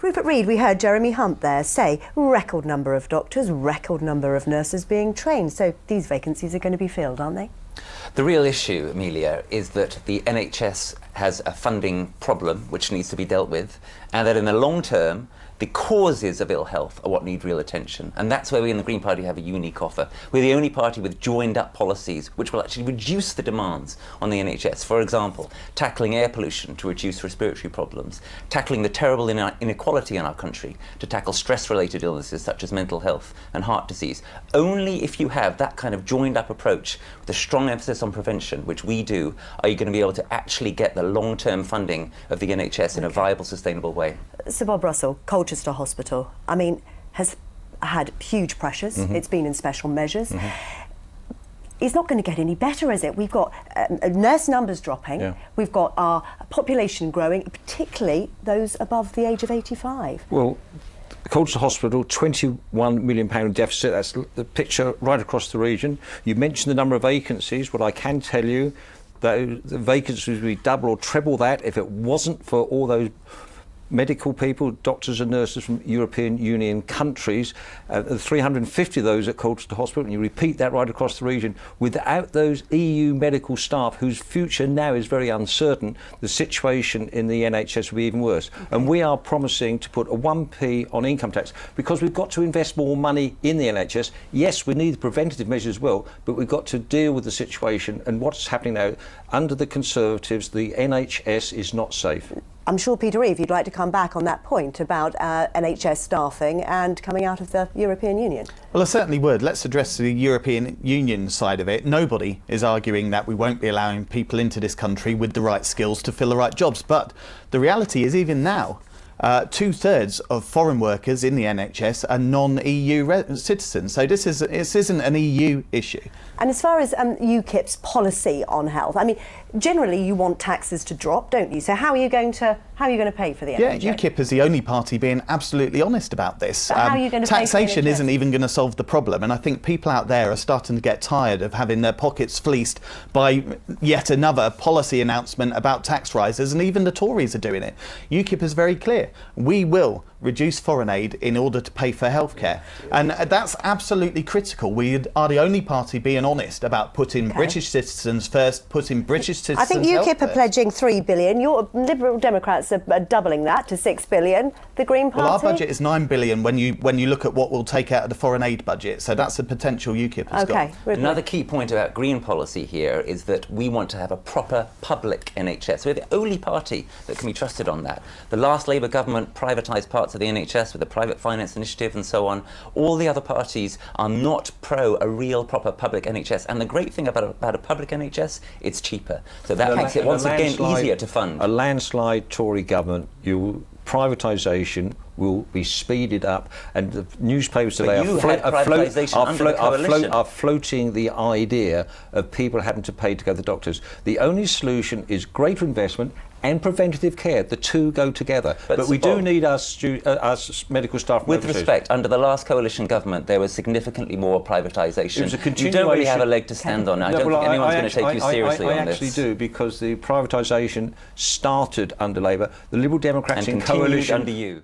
Rupert Reid, we heard Jeremy Hunt there say record number of doctors, record number of nurses being trained. So these vacancies are going to be filled, aren't they? The real issue, Amelia, is that the NHS has a funding problem which needs to be dealt with, and that in the long term, the causes of ill health are what need real attention. And that's where we in the Green Party have a unique offer. We're the only party with joined-up policies which will actually reduce the demands on the NHS. For example, tackling air pollution to reduce respiratory problems, tackling the terrible inequality in our country to tackle stress-related illnesses such as mental health and heart disease. Only if you have that kind of joined-up approach with a strong emphasis on prevention, which we do, are you going to be able to actually get the long-term funding of the NHS in a viable, sustainable way. Sir Bob Russell, Colchester Hospital, I mean, has had huge pressures. It's been in special measures. It's not going to get any better, is it? We've got nurse numbers dropping. We've got our population growing, particularly those above the age of 85. Well, Colchester Hospital, £21 million deficit. That's the picture right across the region. You mentioned the number of vacancies. What I can tell you, that the vacancies would be double or treble that if it wasn't for all those medical people, doctors and nurses from European Union countries, 350 of those at Colchester Hospital, and you repeat that right across the region. Without those EU medical staff, whose future now is very uncertain, the situation in the NHS will be even worse. And we are promising to put a 1p on income tax, because we've got to invest more money in the NHS. Yes, we need the preventative measures as well, but we've got to deal with the situation. And what's happening now, under the Conservatives, the NHS is not safe. I'm sure, Peter Reeve, you'd like to come back on that point about NHS staffing and coming out of the European Union. Well, I certainly would. Let's address the European Union side of it. Nobody is arguing that we won't be allowing people into this country with the right skills to fill the right jobs. But the reality is, even now, 2/3 of foreign workers in the NHS are non-EU citizens. So this isn't an EU issue. And as far as UKIP's policy on health, I mean, generally you want taxes to drop, don't you? So how are you going to pay for the NHS? Yeah, UKIP is the only party being absolutely honest about this. But how are you going to pay for the taxation NHS? isn't even going to solve the problem, and I think people out there are starting to get tired of having their pockets fleeced by yet another policy announcement about tax rises, and even the Tories are doing it. UKIP is very clear. We will reduce foreign aid in order to pay for healthcare, and that's absolutely critical. We are the only party being honest about putting British citizens first, putting British citizens. I think UKIP are pledging £3 billion. Your Liberal Democrats are doubling that to £6 billion. The Green Party? Well, our budget is £9 billion when you look at what we'll take out of the foreign aid budget. So that's a potential UKIP has got. Another key point about Green policy here is that we want to have a proper public NHS. We're the only party that can be trusted on that. The last Labour government privatised parts of the NHS with the private finance initiative and so on. All the other parties are not pro a real proper public NHS. And the great thing about a public NHS, it's cheaper. So that makes it once again easier to fund. A landslide Tory government, privatisation will be speeded up, and the newspapers today are floating the idea of people having to pay to go to the doctors. The only solution is greater investment and preventative care. The two go together. But we do need us medical staff. With respect, under the last coalition government, there was significantly more privatisation. You don't really have a leg to stand on. I don't think anyone's going to take you seriously on this. I actually do, because the privatisation started under Labour. The Liberal Democrats and in coalition under you.